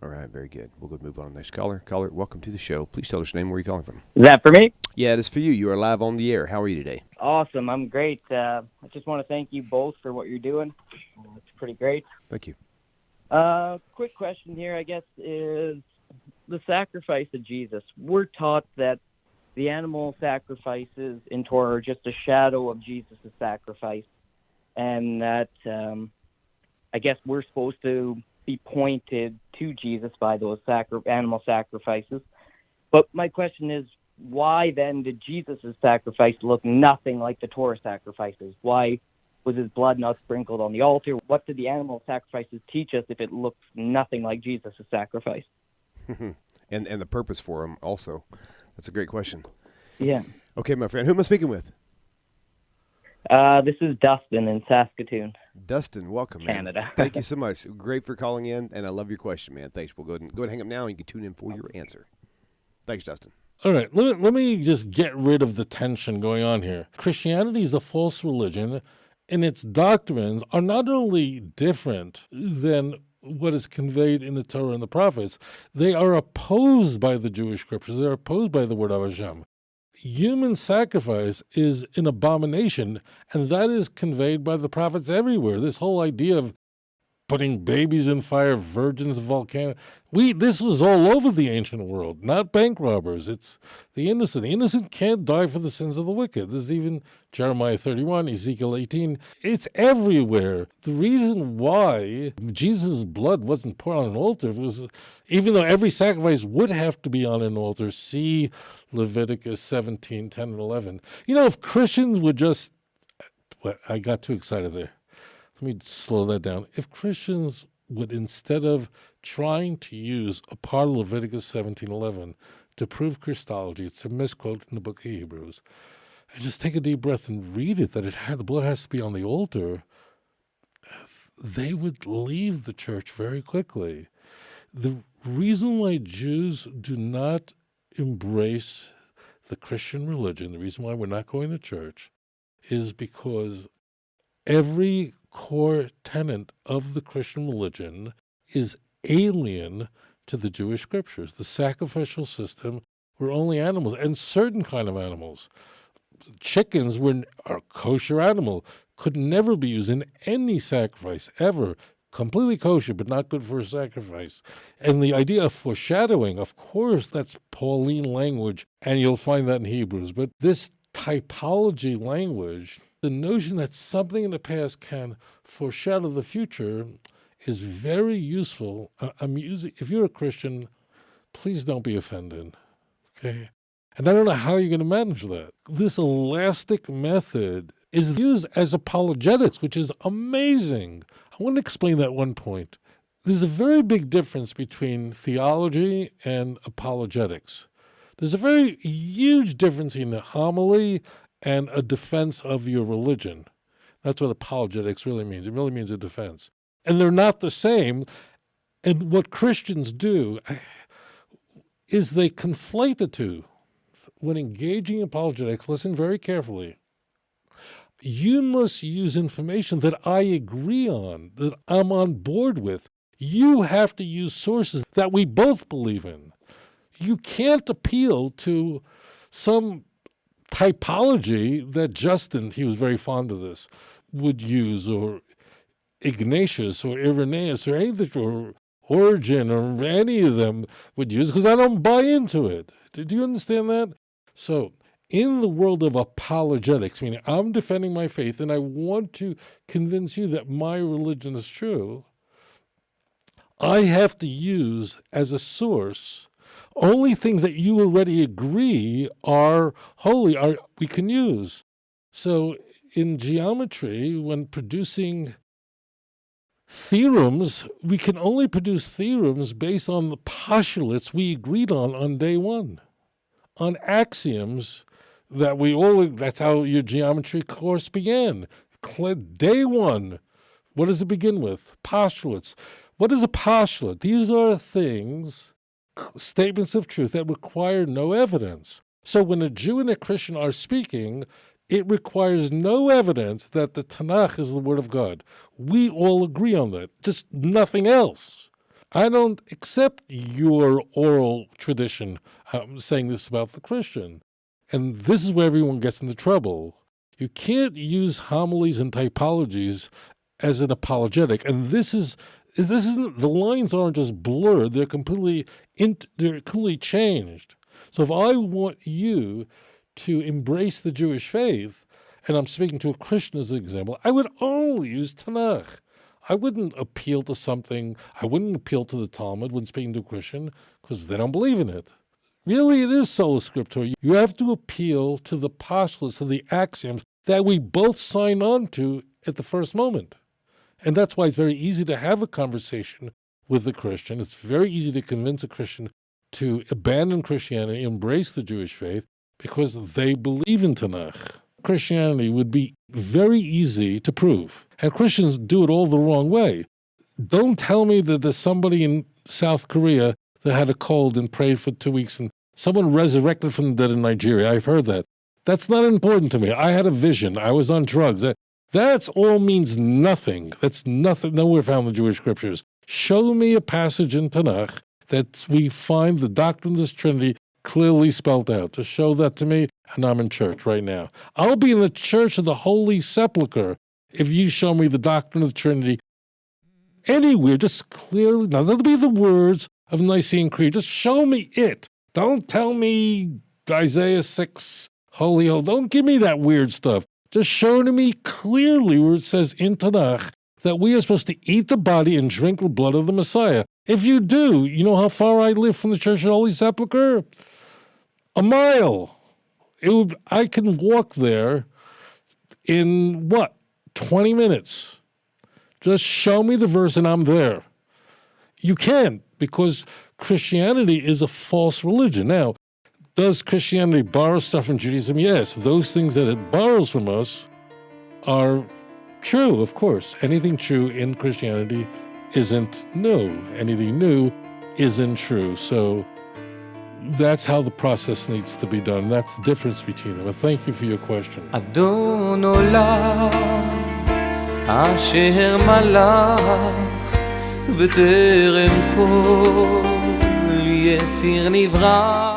All right, very good. We'll go move on to the next caller. Caller, welcome to the show. Please tell us your name. Where are you calling from? Is that for me? Yeah, it is for you. You are live on the air. How are you today? Awesome. I'm great. I just want to thank you both for what you're doing. It's pretty great. Thank you. Quick question here, I guess, is the sacrifice of Jesus. We're taught that the animal sacrifices in Torah are just a shadow of Jesus' sacrifice, and that I guess we're supposed to be pointed to Jesus by those animal sacrifices. But my question is, why then did Jesus' sacrifice look nothing like the Torah sacrifices? Why was his blood not sprinkled on the altar? What did the animal sacrifices teach us if it looks nothing like Jesus' sacrifice? and the purpose for him also. That's a great question. Yeah. Okay, my friend. Who am I speaking with? This is Dustin in Saskatoon. Dustin, welcome, man. Canada. Thank you so much. Great for calling in, and I love your question, man. Thanks. We'll go ahead and hang up now, and you can tune in for your answer. Thanks, Dustin. All right, let me just get rid of the tension going on here. Christianity is a false religion, and its doctrines are not only different than what is conveyed in the Torah and the prophets, they are opposed by the Jewish scriptures. They're opposed by the word of Hashem. Human sacrifice is an abomination, and that is conveyed by the prophets everywhere. This whole idea of putting babies in fire, virgins, volcanoes. This was all over the ancient world, not bank robbers. It's the innocent. The innocent can't die for the sins of the wicked. There's even Jeremiah 31, Ezekiel 18. It's everywhere. The reason why Jesus' blood wasn't poured on an altar was, even though every sacrifice would have to be on an altar, see Leviticus 17, 10, and 11. You know, if Christians would just, I got too excited there. Let me slow that down. If Christians would, instead of trying to use a part of Leviticus 17:11 to prove Christology, it's a misquote in the book of Hebrews, and just take a deep breath and read it, that the blood has to be on the altar, they would leave the church very quickly. The reason why Jews do not embrace the Christian religion, the reason why we're not going to church, is because every core tenet of the Christian religion is alien to the Jewish scriptures. The sacrificial system were only animals, and certain kind of animals. Chickens are a kosher animal, could never be used in any sacrifice, ever. Completely kosher, but not good for a sacrifice. And the idea of foreshadowing, of course, that's Pauline language, and you'll find that in Hebrews. But this typology language, the notion that something in the past can foreshadow the future, is very useful. If you're a Christian, please don't be offended, okay? And I don't know how you're going to manage that. This elastic method is used as apologetics, which is amazing. I want to explain that one point. There's a very big difference between theology and apologetics. There's a very huge difference in a homily and a defense of your religion. That's what apologetics really means. It really means a defense. And they're not the same. And what Christians do is they conflate the two. When engaging in apologetics, listen very carefully. You must use information that I agree on, that I'm on board with. You have to use sources that we both believe in. You can't appeal to some typology that Justin, he was very fond of this, would use, or Ignatius or Irenaeus or anything, or Origen or any of them would use, because I don't buy into it. Do you understand that? So in the world of apologetics, meaning I'm defending my faith and I want to convince you that my religion is true, I have to use as a source only things that you already agree are holy, we can use. So in geometry, when producing theorems, we can only produce theorems based on the postulates we agreed on day one, on axioms that that's how your geometry course began. Day one, what does it begin with? Postulates. What is a postulate? These are things, statements of truth that require no evidence. So when a Jew and a Christian are speaking, it requires no evidence that the Tanakh is the Word of God. We all agree on that, just nothing else. I don't accept your oral tradition saying this about the Christian. And this is where everyone gets into trouble. You can't use homilies and typologies as an apologetic. And this isn't, the lines aren't just blurred, they're completely changed. So if I want you to embrace the Jewish faith, and I'm speaking to a Christian as an example, I would only use Tanakh. I wouldn't appeal to something, I wouldn't appeal to the Talmud when speaking to a Christian, because they don't believe in it. Really, it is sola scriptura. You have to appeal to the postulates, to the axioms that we both sign on to at the first moment. And that's why it's very easy to have a conversation with a Christian. It's very easy to convince a Christian to abandon Christianity, embrace the Jewish faith, because they believe in Tanakh. Christianity would be very easy to prove. And Christians do it all the wrong way. Don't tell me that there's somebody in South Korea that had a cold and prayed for 2 weeks and someone resurrected from the dead in Nigeria. I've heard that. That's not important to me. I had a vision. I was on drugs. That's all means nothing. That's nothing, nowhere found in the Jewish scriptures. Show me a passage in Tanakh that we find the doctrine of this Trinity clearly spelled out. Just show that to me, and I'm in church right now. I'll be in the church of the Holy Sepulchre if you show me the doctrine of the Trinity anywhere, just clearly. Now, that'll be the words of Nicene Creed. Just show me it. Don't tell me Isaiah 6, holy. Don't give me that weird stuff. Just show to me clearly where it says in Tanakh that we are supposed to eat the body and drink the blood of the Messiah. If you do, you know how far I live from the Church of the Holy Sepulchre? A mile. I can walk there in, 20 minutes. Just show me the verse and I'm there. You can't, because Christianity is a false religion. Now, does Christianity borrow stuff from Judaism? Yes. Those things that it borrows from us are true, of course. Anything true in Christianity isn't new. Anything new isn't true. So that's how the process needs to be done. That's the difference between them. But thank you for your question. אדון עולם אשר מלך בטרם כל יציר נברא